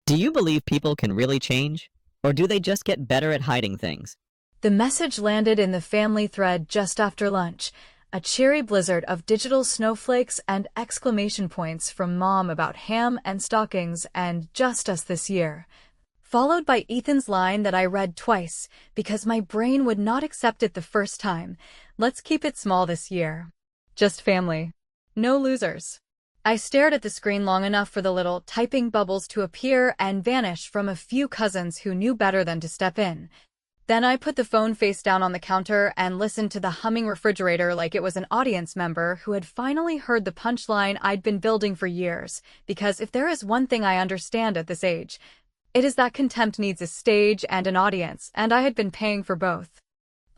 Do you believe people can really change? Or do they just get better at hiding things? The message landed in the family thread just after lunch, a cheery blizzard of digital snowflakes and exclamation points from Mom about ham and stockings and just us this year. Followed by Ethan's line that I read twice, because my brain would not accept it the first time. Let's keep it small this year. Just family. No losers. I stared at the screen long enough for the little typing bubbles to appear and vanish from a few cousins who knew better than to step in. Then I put the phone face down on the counter and listened to the humming refrigerator like it was an audience member who had finally heard the punchline I'd been building for years, because if there is one thing I understand at this age, it is that contempt needs a stage and an audience, and I had been paying for both.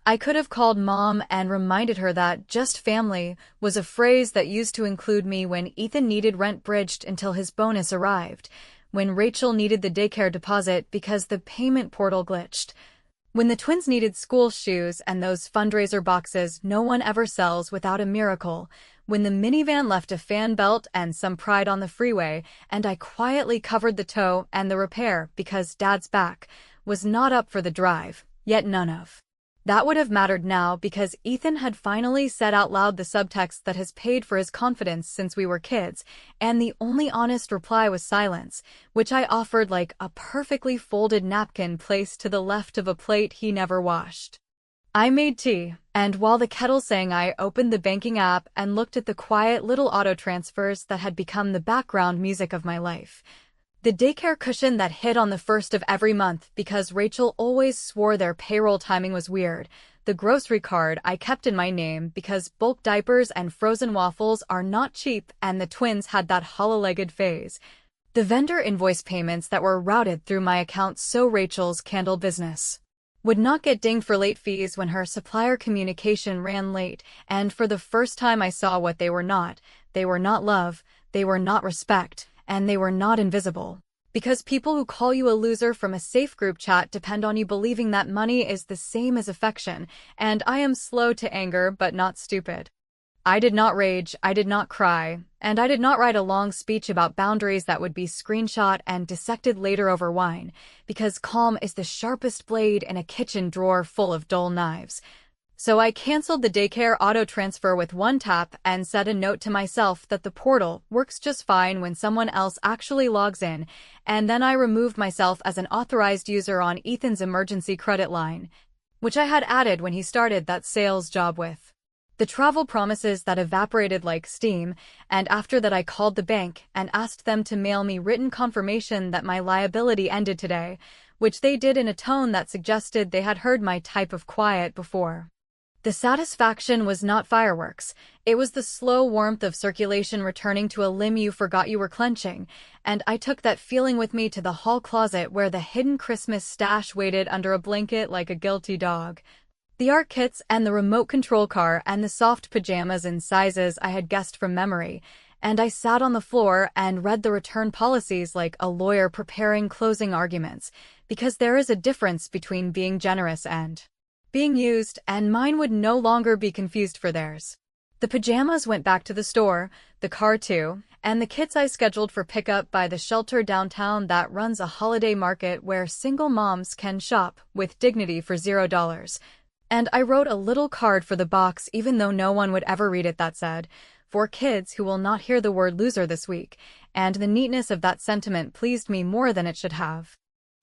I could have called Mom and reminded her that just family was a phrase that used to include me when Ethan needed rent bridged until his bonus arrived, when Rachel needed the daycare deposit because the payment portal glitched, when the twins needed school shoes and those fundraiser boxes no one ever sells without a miracle, when the minivan left a fan belt and some pride on the freeway, and I quietly covered the tow and the repair because Dad's back was not up for the drive, yet none of that would have mattered now because Ethan had finally said out loud the subtext that has paid for his confidence since we were kids, and the only honest reply was silence, which I offered like a perfectly folded napkin placed to the left of a plate he never washed. I made tea, and while the kettle sang I opened the banking app and looked at the quiet little auto transfers that had become the background music of my life. The daycare cushion that hit on the first of every month because Rachel always swore their payroll timing was weird. The grocery card I kept in my name because bulk diapers and frozen waffles are not cheap and the twins had that hollow-legged phase. The vendor invoice payments that were routed through my account so Rachel's candle business would not get dinged for late fees when her supplier communication ran late, and for the first time I saw what they were not love, they were not respect, and they were not invisible. Because people who call you a loser from a safe group chat depend on you believing that money is the same as affection, and I am slow to anger but not stupid. I did not rage, I did not cry, and I did not write a long speech about boundaries that would be screenshot and dissected later over wine, because calm is the sharpest blade in a kitchen drawer full of dull knives. So I canceled the daycare auto transfer with one tap and set a note to myself that the portal works just fine when someone else actually logs in, and then I removed myself as an authorized user on Ethan's emergency credit line, which I had added when he started that sales job with the travel promises that evaporated like steam, and after that I called the bank and asked them to mail me written confirmation that my liability ended today, which they did in a tone that suggested they had heard my type of quiet before. The satisfaction was not fireworks, it was the slow warmth of circulation returning to a limb you forgot you were clenching, and I took that feeling with me to the hall closet where the hidden Christmas stash waited under a blanket like a guilty dog. The art kits and the remote control car and the soft pajamas in sizes I had guessed from memory, and I sat on the floor and read the return policies like a lawyer preparing closing arguments, because there is a difference between being generous and being used, and mine would no longer be confused for theirs. The pajamas went back to the store, the car too, and the kits I scheduled for pickup by the shelter downtown that runs a holiday market where single moms can shop with dignity for $0. And I wrote a little card for the box even though no one would ever read it that said, "For kids who will not hear the word loser this week," and the neatness of that sentiment pleased me more than it should have.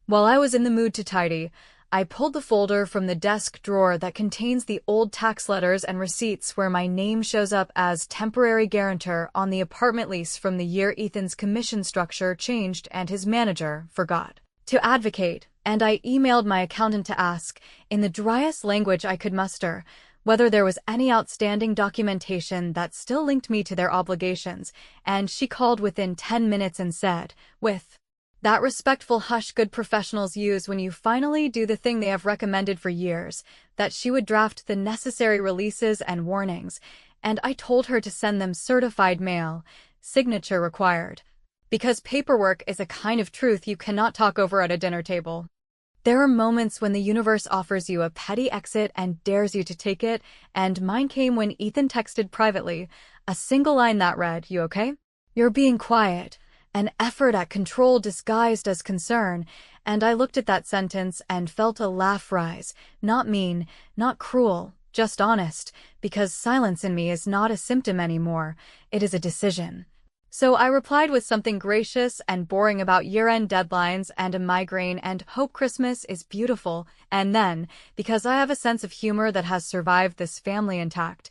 While I was in the mood to tidy, I pulled the folder from the desk drawer that contains the old tax letters and receipts where my name shows up as temporary guarantor on the apartment lease from the year Ethan's commission structure changed and his manager forgot to advocate, and I emailed my accountant to ask, in the driest language I could muster, whether there was any outstanding documentation that still linked me to their obligations, and she called within 10 minutes and said, with that respectful hush good professionals use when you finally do the thing they have recommended for years, that she would draft the necessary releases and warnings, and I told her to send them certified mail, signature required. Because paperwork is a kind of truth you cannot talk over at a dinner table. There are moments when the universe offers you a petty exit and dares you to take it, and mine came when Ethan texted privately, a single line that read, "You okay? You're being quiet," an effort at control disguised as concern, and I looked at that sentence and felt a laugh rise, not mean, not cruel, just honest, because silence in me is not a symptom anymore, it is a decision. So I replied with something gracious and boring about year-end deadlines and a migraine and hope Christmas is beautiful, and then, because I have a sense of humor that has survived this family intact,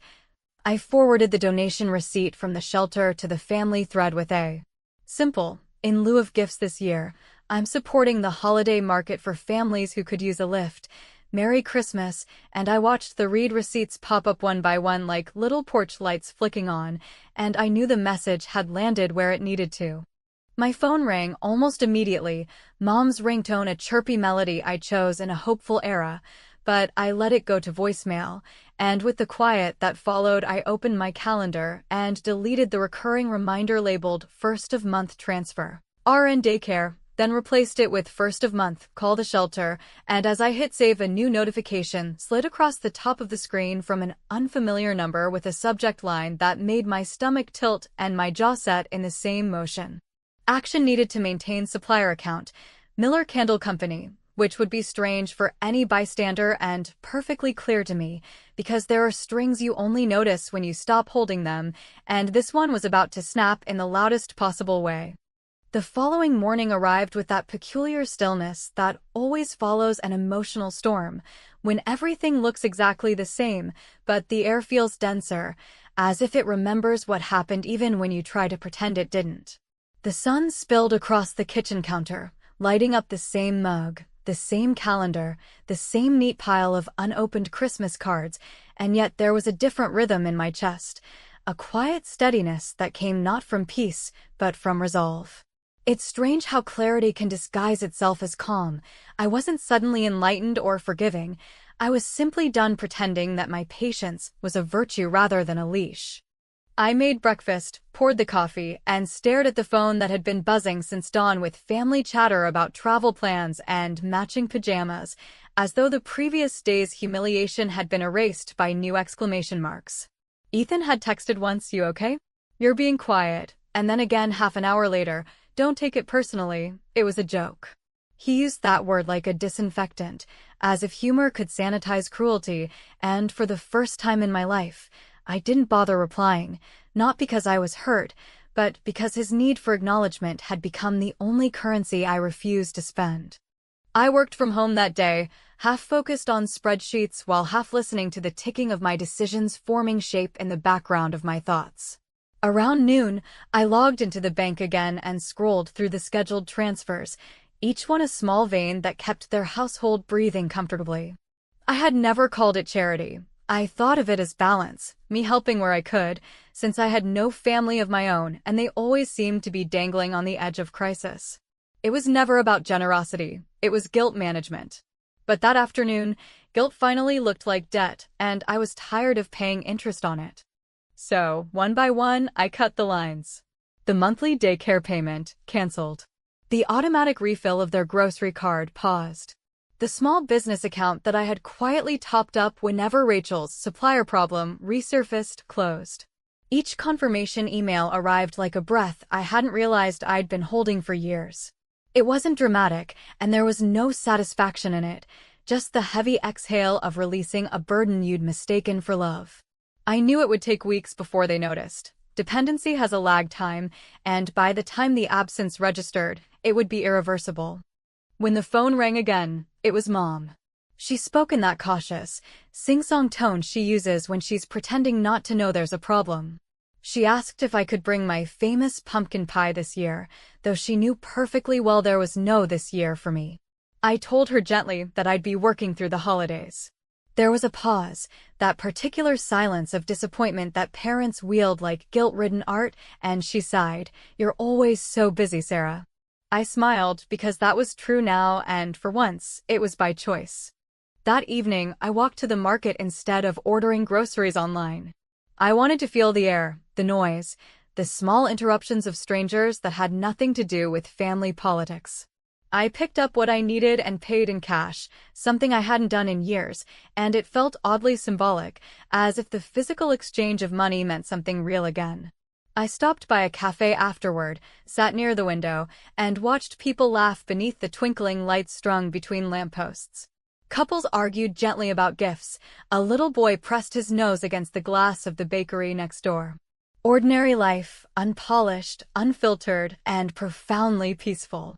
I forwarded the donation receipt from the shelter to the family thread with a simple, in lieu of gifts this year, I'm supporting the holiday market for families who could use a lift. Merry Christmas, and I watched the read receipts pop up one by one like little porch lights flicking on, and I knew the message had landed where it needed to. My phone rang almost immediately, Mom's ringtone a chirpy melody I chose in a hopeful era, but I let it go to voicemail, and with the quiet that followed I opened my calendar and deleted the recurring reminder labeled first of month transfer. RN daycare, then replaced it with first of month, call the shelter, and as I hit save a new notification slid across the top of the screen from an unfamiliar number with a subject line that made my stomach tilt and my jaw set in the same motion. Action needed to maintain supplier account, Miller Candle Company, which would be strange for any bystander and perfectly clear to me, because there are strings you only notice when you stop holding them, and this one was about to snap in the loudest possible way. The following morning arrived with that peculiar stillness that always follows an emotional storm, when everything looks exactly the same, but the air feels denser, as if it remembers what happened even when you try to pretend it didn't. The sun spilled across the kitchen counter, lighting up the same mug, the same calendar, the same neat pile of unopened Christmas cards, and yet there was a different rhythm in my chest, a quiet steadiness that came not from peace, but from resolve. It's strange how clarity can disguise itself as calm. I wasn't suddenly enlightened or forgiving. I was simply done pretending that my patience was a virtue rather than a leash. I made breakfast, poured the coffee, and stared at the phone that had been buzzing since dawn with family chatter about travel plans and matching pajamas, as though the previous day's humiliation had been erased by new exclamation marks. Ethan had texted once, "You okay? You're being quiet," and then again half an hour later, "Don't take it personally, it was a joke." He used that word like a disinfectant, as if humor could sanitize cruelty, and for the first time in my life, I didn't bother replying, not because I was hurt, but because his need for acknowledgement had become the only currency I refused to spend. I worked from home that day, half focused on spreadsheets while half listening to the ticking of my decisions forming shape in the background of my thoughts. Around noon, I logged into the bank again and scrolled through the scheduled transfers, each one a small vein that kept their household breathing comfortably. I had never called it charity. I thought of it as balance, me helping where I could, since I had no family of my own and they always seemed to be dangling on the edge of crisis. It was never about generosity, it was guilt management. But that afternoon, guilt finally looked like debt, and I was tired of paying interest on it. So, one by one, I cut the lines. The monthly daycare payment, canceled. The automatic refill of their grocery card, paused. The small business account that I had quietly topped up whenever Rachel's supplier problem resurfaced, closed. Each confirmation email arrived like a breath I hadn't realized I'd been holding for years. It wasn't dramatic, and there was no satisfaction in it, just the heavy exhale of releasing a burden you'd mistaken for love. I knew it would take weeks before they noticed. Dependency has a lag time, and by the time the absence registered, it would be irreversible. When the phone rang again, it was Mom. She spoke in that cautious, sing-song tone she uses when she's pretending not to know there's a problem. She asked if I could bring my famous pumpkin pie this year, though she knew perfectly well there was no this year for me. I told her gently that I'd be working through the holidays. There was a pause, that particular silence of disappointment that parents wield like guilt-ridden art, and she sighed, "You're always so busy, Sarah." I smiled because that was true now, and for once, it was by choice. That evening, I walked to the market instead of ordering groceries online. I wanted to feel the air, the noise, the small interruptions of strangers that had nothing to do with family politics. I picked up what I needed and paid in cash, something I hadn't done in years, and it felt oddly symbolic, as if the physical exchange of money meant something real again. I stopped by a cafe afterward, sat near the window, and watched people laugh beneath the twinkling lights strung between lampposts. Couples argued gently about gifts. A little boy pressed his nose against the glass of the bakery next door. Ordinary life, unpolished, unfiltered, and profoundly peaceful.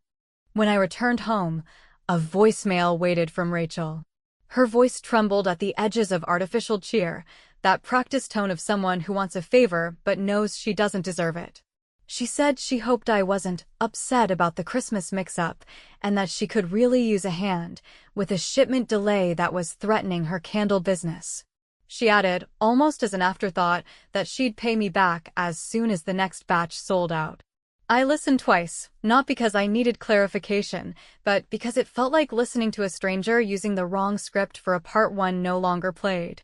When I returned home, a voicemail waited from Rachel. Her voice trembled at the edges of artificial cheer, that practiced tone of someone who wants a favor but knows she doesn't deserve it. She said she hoped I wasn't upset about the Christmas mix-up and that she could really use a hand with a shipment delay that was threatening her candle business. She added, almost as an afterthought, that she'd pay me back as soon as the next batch sold out. I listened twice, not because I needed clarification, but because it felt like listening to a stranger using the wrong script for a part one no longer played.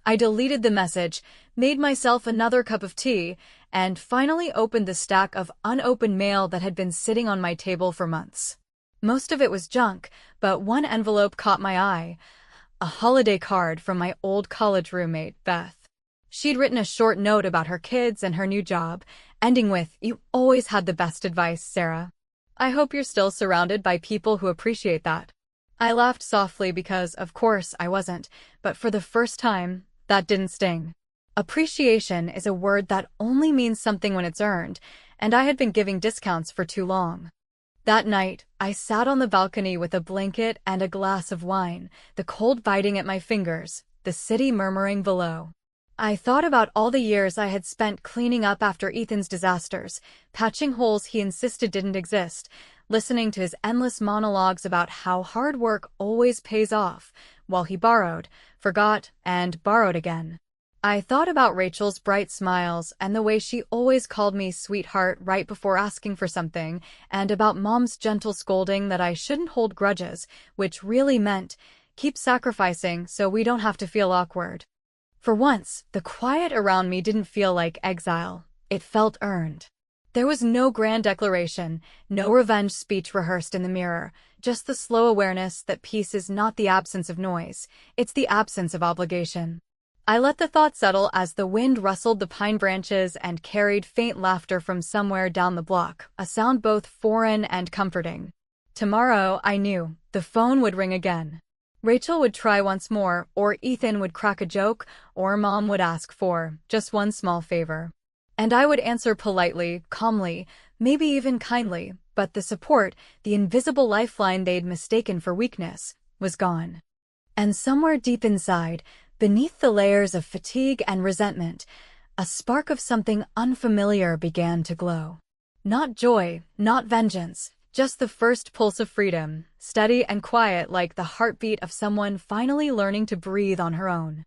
I deleted the message, made myself another cup of tea, and finally opened the stack of unopened mail that had been sitting on my table for months. Most of it was junk, but one envelope caught my eye. A holiday card from my old college roommate, Beth. She'd written a short note about her kids and her new job, ending with, "You always had the best advice, Sarah. I hope you're still surrounded by people who appreciate that." I laughed softly because, of course, I wasn't, but for the first time, that didn't sting. Appreciation is a word that only means something when it's earned, and I had been giving discounts for too long. That night, I sat on the balcony with a blanket and a glass of wine, the cold biting at my fingers, the city murmuring below. I thought about all the years I had spent cleaning up after Ethan's disasters, patching holes he insisted didn't exist, listening to his endless monologues about how hard work always pays off, while he borrowed, forgot, and borrowed again. I thought about Rachel's bright smiles and the way she always called me sweetheart right before asking for something, and about Mom's gentle scolding that I shouldn't hold grudges, which really meant, keep sacrificing so we don't have to feel awkward. For once, the quiet around me didn't feel like exile. It felt earned. There was no grand declaration, no revenge speech rehearsed in the mirror, just the slow awareness that peace is not the absence of noise, it's the absence of obligation. I let the thought settle as the wind rustled the pine branches and carried faint laughter from somewhere down the block, a sound both foreign and comforting. Tomorrow, I knew, the phone would ring again. Rachel would try once more, or Ethan would crack a joke, or Mom would ask for just one small favor. And I would answer politely, calmly, maybe even kindly, but the support, the invisible lifeline they'd mistaken for weakness, was gone. And somewhere deep inside, beneath the layers of fatigue and resentment, a spark of something unfamiliar began to glow. Not joy, not vengeance, just the first pulse of freedom, steady and quiet like the heartbeat of someone finally learning to breathe on her own.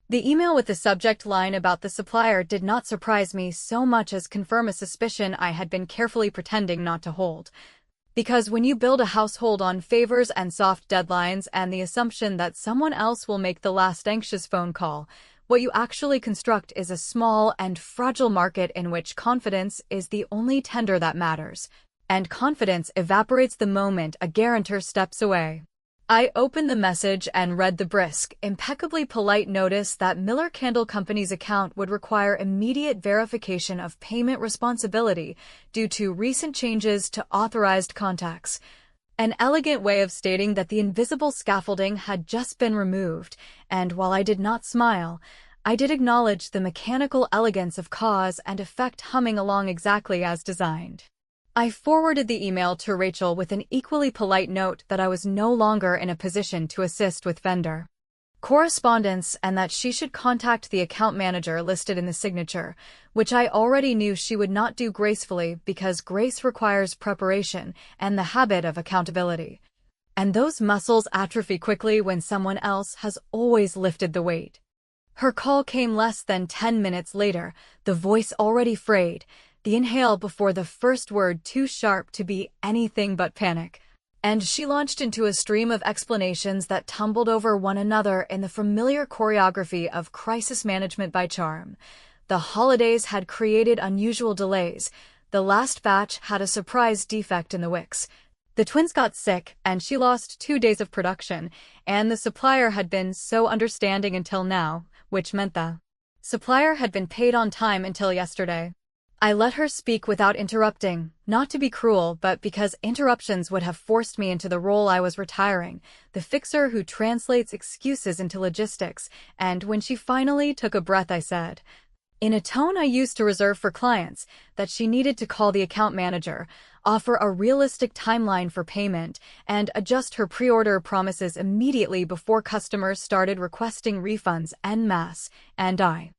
The email with the subject line about the supplier did not surprise me so much as confirm a suspicion I had been carefully pretending not to hold. Because when you build a household on favors and soft deadlines and the assumption that someone else will make the last anxious phone call, what you actually construct is a small and fragile market in which confidence is the only tender that matters. And confidence evaporates the moment a guarantor steps away. I opened the message and read the brisk, impeccably polite notice that Miller Candle Company's account would require immediate verification of payment responsibility due to recent changes to authorized contacts. An elegant way of stating that the invisible scaffolding had just been removed, and while I did not smile, I did acknowledge the mechanical elegance of cause and effect humming along exactly as designed. I forwarded the email to Rachel with an equally polite note that I was no longer in a position to assist with vendor correspondence and that she should contact the account manager listed in the signature, which I already knew she would not do gracefully because grace requires preparation and the habit of accountability. And those muscles atrophy quickly when someone else has always lifted the weight. Her call came less than 10 minutes later, the voice already frayed, the inhale before the first word too sharp to be anything but panic. And she launched into a stream of explanations that tumbled over one another in the familiar choreography of crisis management by charm. The holidays had created unusual delays. The last batch had a surprise defect in the wicks. The twins got sick, and she lost 2 days of production, and the supplier had been so understanding until now, which meant the supplier had been paid on time until yesterday. I let her speak without interrupting, not to be cruel, but because interruptions would have forced me into the role I was retiring, the fixer who translates excuses into logistics, and when she finally took a breath I said, in a tone I used to reserve for clients, that she needed to call the account manager, offer a realistic timeline for payment, and adjust her pre-order promises immediately before customers started requesting refunds en masse, and I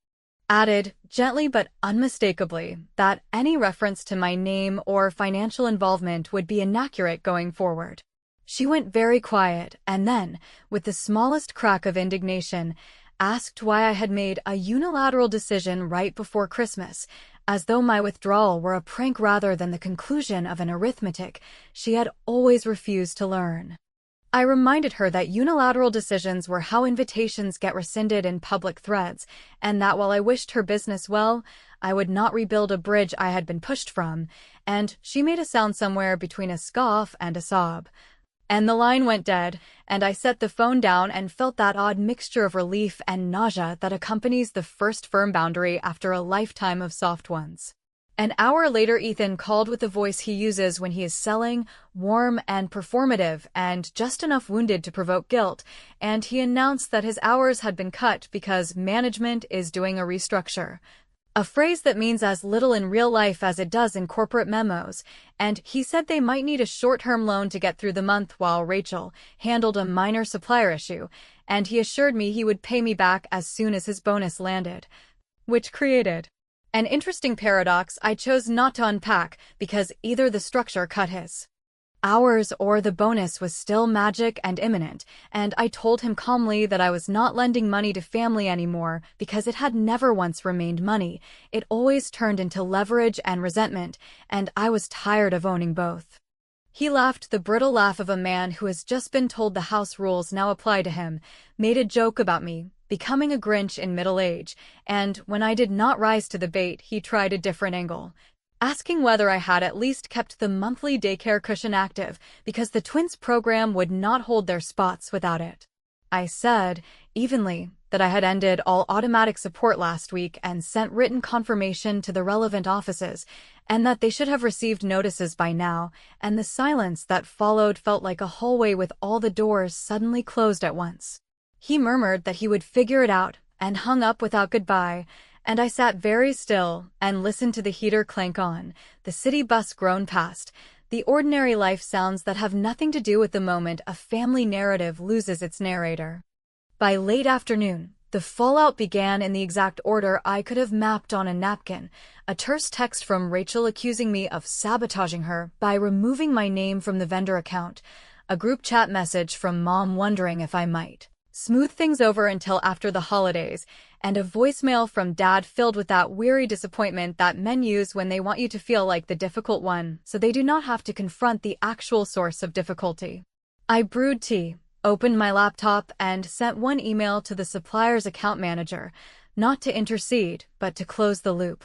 added, gently but unmistakably, that any reference to my name or financial involvement would be inaccurate going forward. She went very quiet, and then, with the smallest crack of indignation, asked why I had made a unilateral decision right before Christmas, as though my withdrawal were a prank rather than the conclusion of an arithmetic she had always refused to learn. I reminded her that unilateral decisions were how invitations get rescinded in public threads, and that while I wished her business well, I would not rebuild a bridge I had been pushed from, and she made a sound somewhere between a scoff and a sob. And the line went dead, and I set the phone down and felt that odd mixture of relief and nausea that accompanies the first firm boundary after a lifetime of soft ones. An hour later, Ethan called with the voice he uses when he is selling, warm and performative, and just enough wounded to provoke guilt, and he announced that his hours had been cut because management is doing a restructure. A phrase that means as little in real life as it does in corporate memos, and he said they might need a short-term loan to get through the month while Rachel handled a minor supplier issue, and he assured me he would pay me back as soon as his bonus landed. Which created an interesting paradox I chose not to unpack because either the structure cut his hours or the bonus was still magic and imminent, and I told him calmly that I was not lending money to family anymore because it had never once remained money. It always turned into leverage and resentment, and I was tired of owning both. He laughed the brittle laugh of a man who has just been told the house rules now apply to him, made a joke about me becoming a Grinch in middle age, and when I did not rise to the bait, he tried a different angle, asking whether I had at least kept the monthly daycare cushion active because the twins program would not hold their spots without it. I said, evenly, that I had ended all automatic support last week and sent written confirmation to the relevant offices, and that they should have received notices by now, and the silence that followed felt like a hallway with all the doors suddenly closed at once. He murmured that he would figure it out, and hung up without goodbye, and I sat very still and listened to the heater clank on, the city bus groan past, the ordinary life sounds that have nothing to do with the moment a family narrative loses its narrator. By late afternoon, the fallout began in the exact order I could have mapped on a napkin, a terse text from Rachel accusing me of sabotaging her by removing my name from the vendor account, a group chat message from Mom wondering if I might smooth things over until after the holidays, and a voicemail from Dad filled with that weary disappointment that men use when they want you to feel like the difficult one, so they do not have to confront the actual source of difficulty. I brewed tea, opened my laptop, and sent one email to the supplier's account manager, not to intercede, but to close the loop,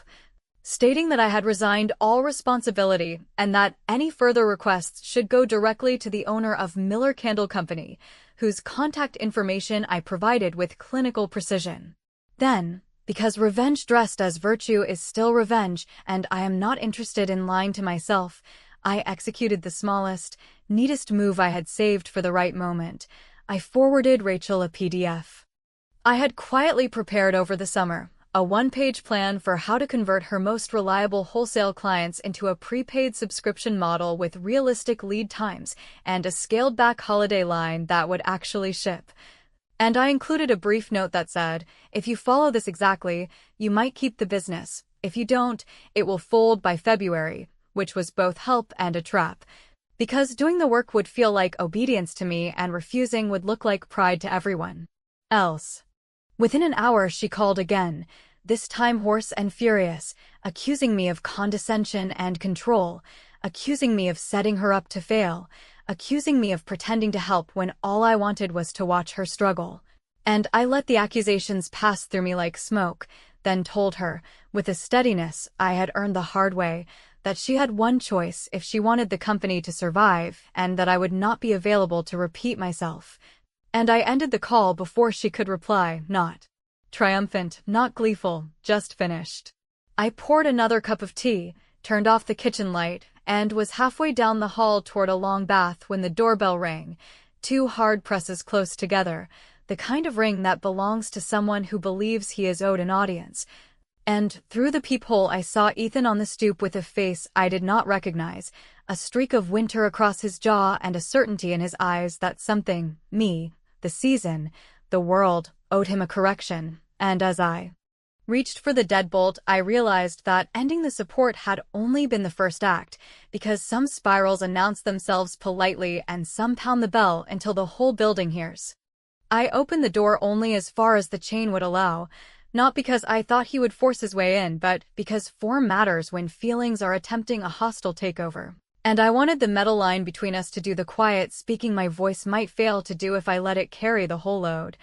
stating that I had resigned all responsibility and that any further requests should go directly to the owner of Miller Candle Company, whose contact information I provided with clinical precision. Then, because revenge dressed as virtue is still revenge, and I am not interested in lying to myself, I executed the smallest, neatest move I had saved for the right moment. I forwarded Rachel a PDF I had quietly prepared over the summer, a one-page plan for how to convert her most reliable wholesale clients into a prepaid subscription model with realistic lead times and a scaled-back holiday line that would actually ship. And I included a brief note that said, if you follow this exactly, you might keep the business. If you don't, it will fold by February, which was both help and a trap. Because doing the work would feel like obedience to me and refusing would look like pride to everyone else. Within an hour she called again, this time hoarse and furious, accusing me of condescension and control, accusing me of setting her up to fail, accusing me of pretending to help when all I wanted was to watch her struggle. And I let the accusations pass through me like smoke, then told her, with a steadiness I had earned the hard way, that she had one choice if she wanted the company to survive, and that I would not be available to repeat myself. And I ended the call before she could reply, not triumphant, not gleeful, just finished. I poured another cup of tea, turned off the kitchen light, and was halfway down the hall toward a long bath when the doorbell rang. Two hard presses close together, the kind of ring that belongs to someone who believes he is owed an audience. And through the peephole I saw Ethan on the stoop with a face I did not recognize, a streak of winter across his jaw and a certainty in his eyes that something, me, the season, the world, owed him a correction. And as I reached for the deadbolt, I realized that ending the support had only been the first act, because some spirals announce themselves politely and some pound the bell until the whole building hears. I opened the door only as far as the chain would allow, not because I thought he would force his way in, but because form matters when feelings are attempting a hostile takeover. And I wanted the metal line between us to do the quiet speaking my voice might fail to do if I let it carry the whole load.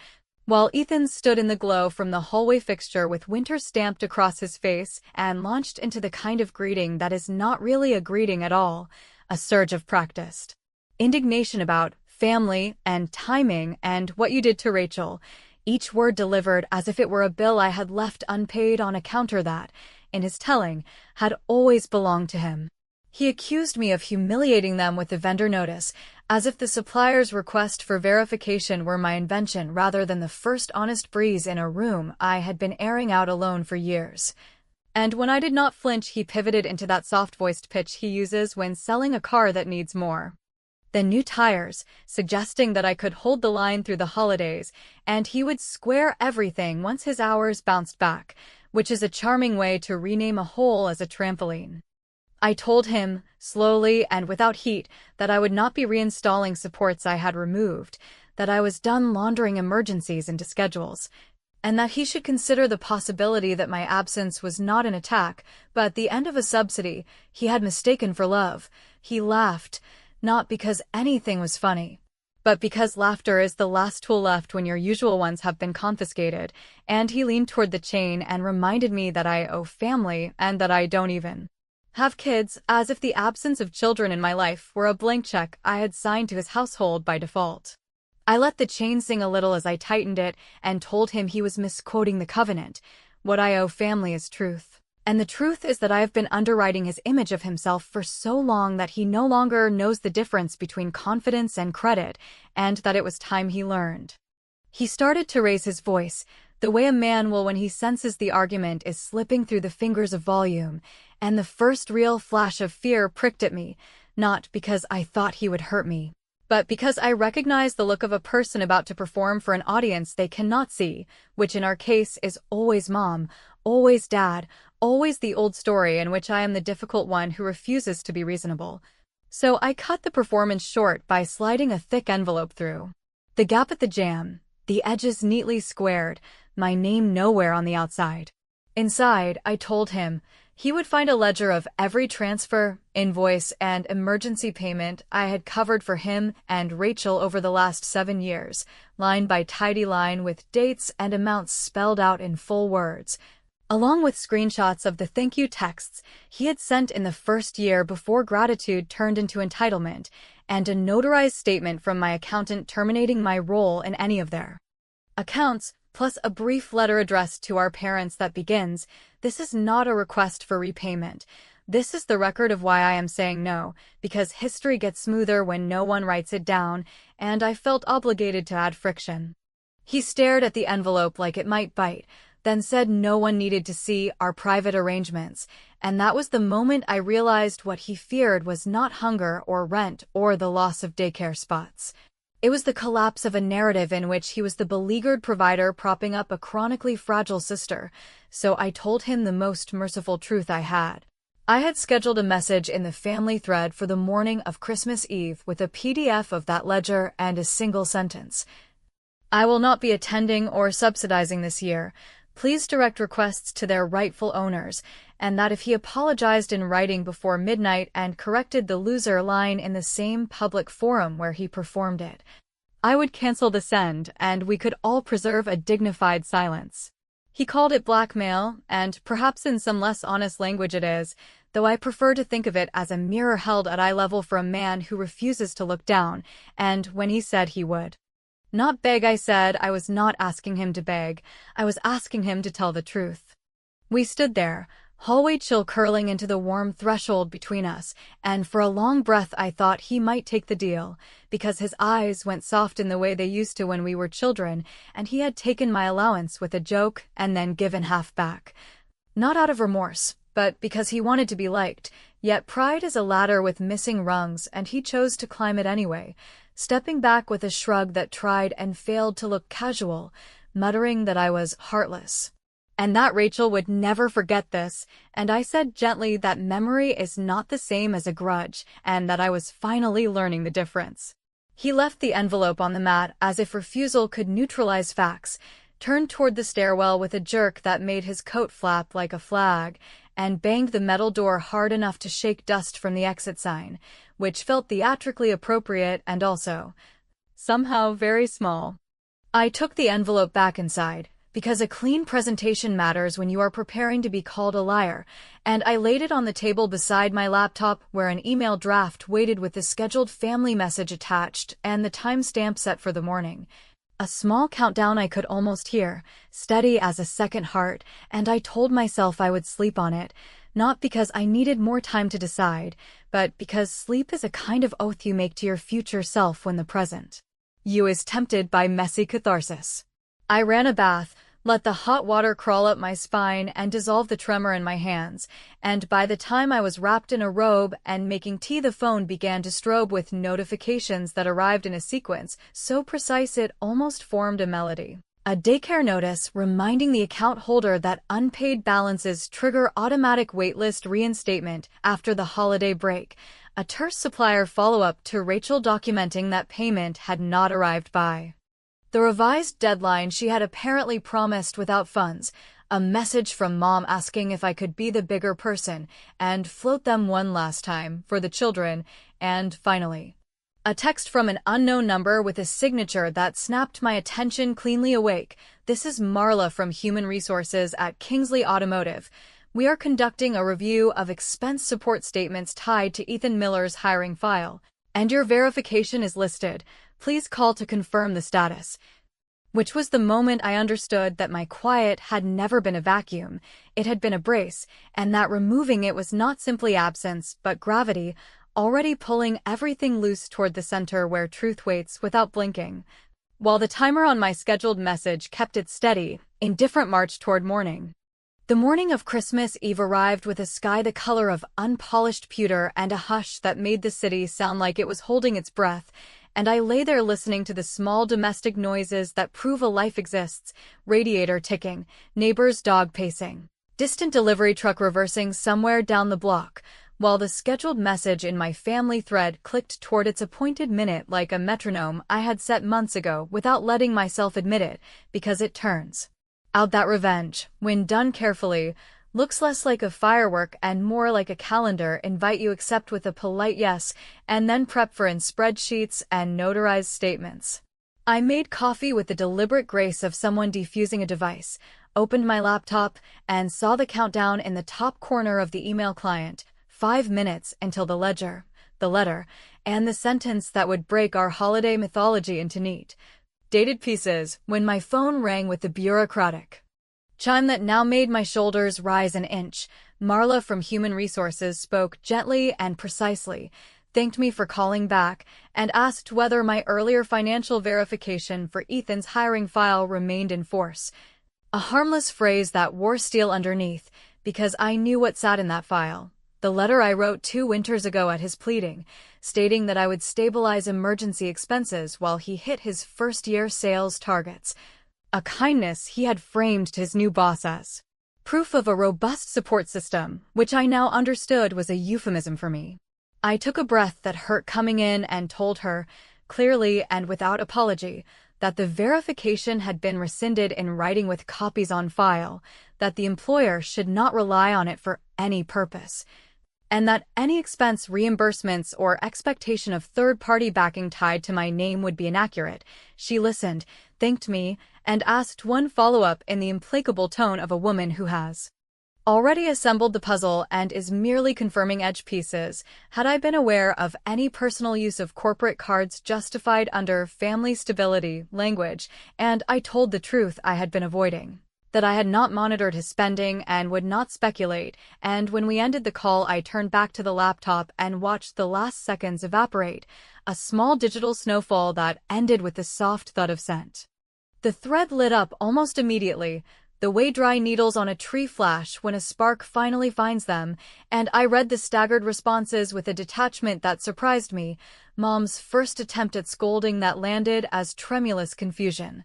While Ethan stood in the glow from the hallway fixture with winter stamped across his face and launched into the kind of greeting that is not really a greeting at all, a surge of practiced indignation about family and timing and what you did to Rachel, each word delivered as if it were a bill I had left unpaid on a counter that, in his telling, had always belonged to him. He accused me of humiliating them with the vendor notice, as if the supplier's request for verification were my invention rather than the first honest breeze in a room I had been airing out alone for years. And when I did not flinch, he pivoted into that soft-voiced pitch he uses when selling a car that needs more than new tires, suggesting that I could hold the line through the holidays, and he would square everything once his hours bounced back, which is a charming way to rename a hole as a trampoline. I told him, slowly and without heat, that I would not be reinstalling supports I had removed, that I was done laundering emergencies into schedules, and that he should consider the possibility that my absence was not an attack, but the end of a subsidy he had mistaken for love. He laughed, not because anything was funny, but because laughter is the last tool left when your usual ones have been confiscated, and he leaned toward the chain and reminded me that I owe family and that I don't even have kids, as if the absence of children in my life were a blank check I had signed to his household by default. I let the chain sing a little as I tightened it and told him he was misquoting the covenant. What I owe family is truth. And the truth is that I have been underwriting his image of himself for so long that he no longer knows the difference between confidence and credit, and that it was time he learned. He started to raise his voice, the way a man will when he senses the argument is slipping through the fingers of volume, and the first real flash of fear pricked at me, not because I thought he would hurt me, but because I recognized the look of a person about to perform for an audience they cannot see, which in our case is always mom, always dad, always the old story in which I am the difficult one who refuses to be reasonable. So I cut the performance short by sliding a thick envelope through the gap at the jamb, the edges neatly squared, my name nowhere on the outside. Inside, I told him, he would find a ledger of every transfer, invoice, and emergency payment I had covered for him and Rachel over the last 7 years, line by tidy line with dates and amounts spelled out in full words, along with screenshots of the thank you texts he had sent in the first year before gratitude turned into entitlement, and a notarized statement from my accountant terminating my role in any of their accounts, plus a brief letter addressed to our parents that begins, "This is not a request for repayment. This is the record of why I am saying no, because history gets smoother when no one writes it down," and I felt obligated to add friction. He stared at the envelope like it might bite, then said no one needed to see our private arrangements, and that was the moment I realized what he feared was not hunger or rent or the loss of daycare spots. It was the collapse of a narrative in which he was the beleaguered provider propping up a chronically fragile sister, so I told him the most merciful truth I had. I had scheduled a message in the family thread for the morning of Christmas Eve with a PDF of that ledger and a single sentence. "I will not be attending or subsidizing this year. Please direct requests to their rightful owners," and that if he apologized in writing before midnight and corrected the loser line in the same public forum where he performed it, I would cancel the send and we could all preserve a dignified silence. He called it blackmail, and perhaps in some less honest language it is, though I prefer to think of it as a mirror held at eye level for a man who refuses to look down, and when he said he would not beg, I said I was not asking him to beg, I was asking him to tell the truth. We stood there, hallway chill curling into the warm threshold between us, and for a long breath I thought he might take the deal, because his eyes went soft in the way they used to when we were children, and he had taken my allowance with a joke and then given half back. Not out of remorse, but because he wanted to be liked, yet pride is a ladder with missing rungs, and he chose to climb it anyway, stepping back with a shrug that tried and failed to look casual, muttering that I was heartless. And that Rachel would never forget this, and I said gently that memory is not the same as a grudge, and that I was finally learning the difference. He left the envelope on the mat as if refusal could neutralize facts, turned toward the stairwell with a jerk that made his coat flap like a flag, and banged the metal door hard enough to shake dust from the exit sign, which felt theatrically appropriate and also, somehow, very small. I took the envelope back inside, because a clean presentation matters when you are preparing to be called a liar, and I laid it on the table beside my laptop where an email draft waited with the scheduled family message attached and the timestamp set for the morning. A small countdown I could almost hear, steady as a second heart, and I told myself I would sleep on it, not because I needed more time to decide, but because sleep is a kind of oath you make to your future self when the present you is tempted by messy catharsis. I ran a bath, let the hot water crawl up my spine and dissolve the tremor in my hands, and by the time I was wrapped in a robe and making tea, the phone began to strobe with notifications that arrived in a sequence so precise it almost formed a melody. A daycare notice reminding the account holder that unpaid balances trigger automatic waitlist reinstatement after the holiday break. A terse supplier follow-up to Rachel documenting that payment had not arrived by the revised deadline she had apparently promised without funds, a message from Mom asking if I could be the bigger person and float them one last time for the children, and finally, a text from an unknown number with a signature that snapped my attention cleanly awake. This is Marla from Human Resources at Kingsley Automotive. We are conducting a review of expense support statements tied to Ethan Miller's hiring file, and your verification is listed. Please call to confirm the status. Which was the moment I understood that my quiet had never been a vacuum, it had been a brace, and that removing it was not simply absence, but gravity, already pulling everything loose toward the center where truth waits without blinking. While the timer on my scheduled message kept it steady, indifferent march toward morning. The morning of Christmas Eve arrived with a sky the color of unpolished pewter and a hush that made the city sound like it was holding its breath, and I lay there listening to the small domestic noises that prove a life exists, radiator ticking, neighbor's dog pacing, distant delivery truck reversing somewhere down the block, while the scheduled message in my family thread clicked toward its appointed minute like a metronome I had set months ago without letting myself admit it, because it turns out that revenge, when done carefully, looks less like a firework and more like a calendar invite you accept with a polite yes, and then prep for in spreadsheets and notarized statements. I made coffee with the deliberate grace of someone defusing a device, opened my laptop, and saw the countdown in the top corner of the email client, 5 minutes until the letter, and the sentence that would break our holiday mythology into neat, dated pieces, when my phone rang with the bureaucratic chime that now made my shoulders rise an inch. Marla from Human Resources spoke gently and precisely, thanked me for calling back, and asked whether my earlier financial verification for Ethan's hiring file remained in force. A harmless phrase that wore steel underneath, because I knew what sat in that file. The letter I wrote 2 winters ago at his pleading, stating that I would stabilize emergency expenses while he hit his first-year sales targets. A kindness he had framed his new boss as proof of a robust support system, which I now understood was a euphemism for me. I took a breath that hurt coming in and told her, clearly and without apology, that the verification had been rescinded in writing with copies on file, that the employer should not rely on it for any purpose, and that any expense reimbursements or expectation of third-party backing tied to my name would be inaccurate. She listened, thanked me, and asked one follow-up in the implacable tone of a woman who has already assembled the puzzle and is merely confirming edge pieces. Had I been aware of any personal use of corporate cards justified under family stability language, and I told the truth I had been avoiding. that I had not monitored his spending and would not speculate, and when we ended the call I turned back to the laptop and watched the last seconds evaporate, a small digital snowfall that ended with the soft thud of scent. The thread lit up almost immediately, the way dry needles on a tree flash when a spark finally finds them, and I read the staggered responses with a detachment that surprised me. Mom's first attempt at scolding that landed as tremulous confusion.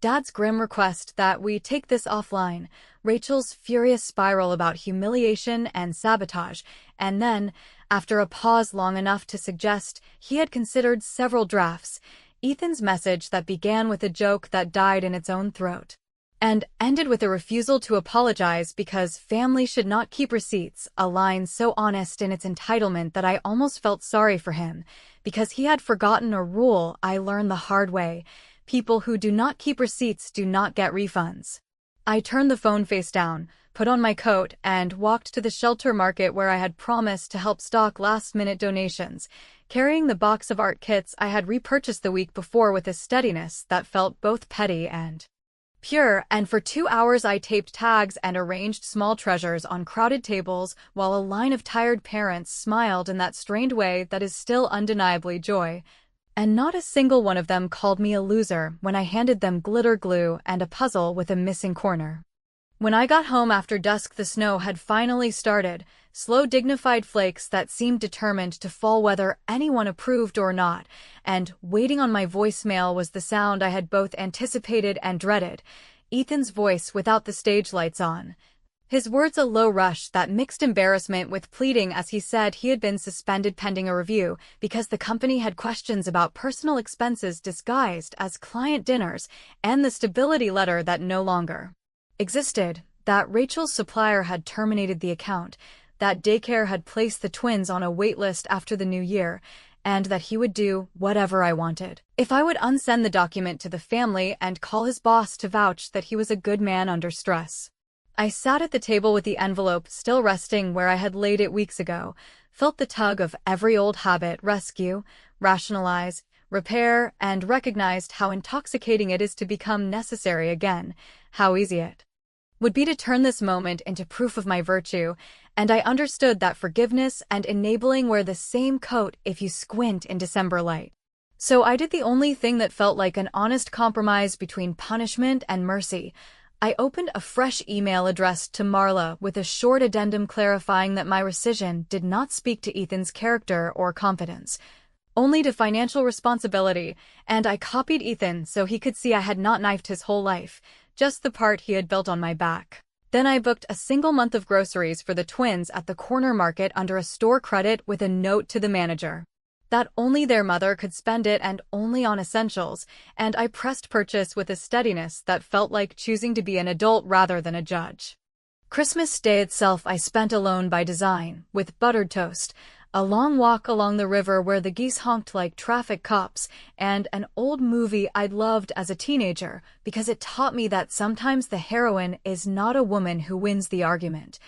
Dad's grim request that we take this offline, Rachel's furious spiral about humiliation and sabotage, and then, after a pause long enough to suggest he had considered several drafts, Ethan's message that began with a joke that died in its own throat and ended with a refusal to apologize because family should not keep receipts, a line so honest in its entitlement that I almost felt sorry for him, because he had forgotten a rule I learned the hard way: people who do not keep receipts do not get refunds. I turned the phone face down, put on my coat, and walked to the shelter market where I had promised to help stock last-minute donations, carrying the box of art kits I had repurchased the week before with a steadiness that felt both petty and pure, and for 2 hours I taped tags and arranged small treasures on crowded tables while a line of tired parents smiled in that strained way that is still undeniably joy. And not a single one of them called me a loser when I handed them glitter glue and a puzzle with a missing corner. When I got home after dusk, the snow had finally started, slow dignified flakes that seemed determined to fall whether anyone approved or not, and waiting on my voicemail was the sound I had both anticipated and dreaded: Ethan's voice without the stage lights on. His words a low rush that mixed embarrassment with pleading as he said he had been suspended pending a review because the company had questions about personal expenses disguised as client dinners, and the stability letter that no longer existed, that Rachel's supplier had terminated the account, that daycare had placed the twins on a wait list after the new year, and that he would do whatever I wanted if I would unsend the document to the family and call his boss to vouch that he was a good man under stress. I sat at the table with the envelope still resting where I had laid it weeks ago, felt the tug of every old habit rescue, rationalize, repair, and recognized how intoxicating it is to become necessary again, how easy it would be to turn this moment into proof of my virtue, and I understood that forgiveness and enabling wear the same coat if you squint in December light. So I did the only thing that felt like an honest compromise between punishment and mercy. I opened a fresh email addressed to Marla with a short addendum clarifying that my rescission did not speak to Ethan's character or competence, only to financial responsibility, and I copied Ethan so he could see I had not knifed his whole life, just the part he had built on my back. Then I booked a single month of groceries for the twins at the corner market under a store credit with a note to the manager that only their mother could spend it and only on essentials, and I pressed purchase with a steadiness that felt like choosing to be an adult rather than a judge. Christmas Day itself I spent alone by design, with buttered toast, a long walk along the river where the geese honked like traffic cops, and an old movie I'd loved as a teenager because it taught me that sometimes the heroine is not a woman who wins the argument.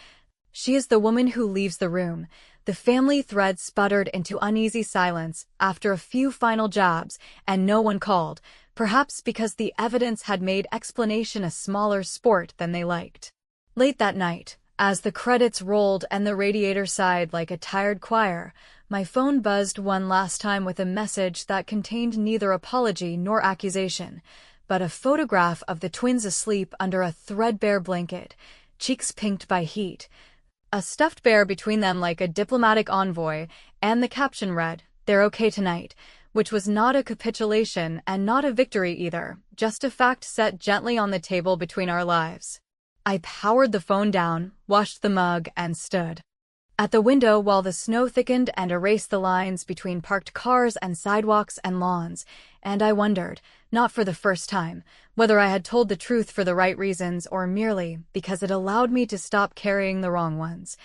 She is the woman who leaves the room. The family thread sputtered into uneasy silence after a few final jabs, and no one called, perhaps because the evidence had made explanation a smaller sport than they liked. Late that night, as the credits rolled and the radiator sighed like a tired choir, my phone buzzed one last time with a message that contained neither apology nor accusation, but a photograph of the twins asleep under a threadbare blanket, cheeks pinked by heat, a stuffed bear between them like a diplomatic envoy, and the caption read, "They're okay tonight," which was not a capitulation and not a victory either, just a fact set gently on the table between our lives. I powered the phone down, washed the mug, and stood at the window while the snow thickened and erased the lines between parked cars and sidewalks and lawns, and I wondered, not for the first time, whether I had told the truth for the right reasons or merely because it allowed me to stop carrying the wrong ones.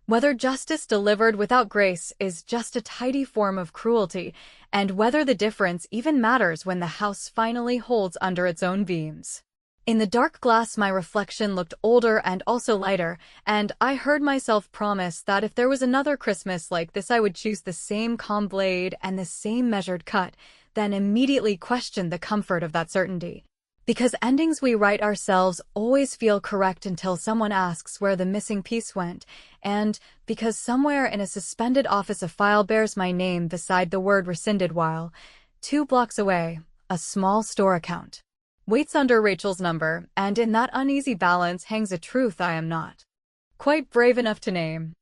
Whether justice delivered without grace is just a tidy form of cruelty, and whether the difference even matters when the house finally holds under its own beams. In the dark glass my reflection looked older and also lighter, and I heard myself promise that if there was another Christmas like this I would choose the same calm blade and the same measured cut, then immediately questioned the comfort of that certainty. Because endings we write ourselves always feel correct until someone asks where the missing piece went, and because somewhere in a suspended office a file bears my name beside the word rescinded while 2 blocks away, a small store account waits under Rachel's number, and in that uneasy balance hangs a truth I am not quite brave enough to name.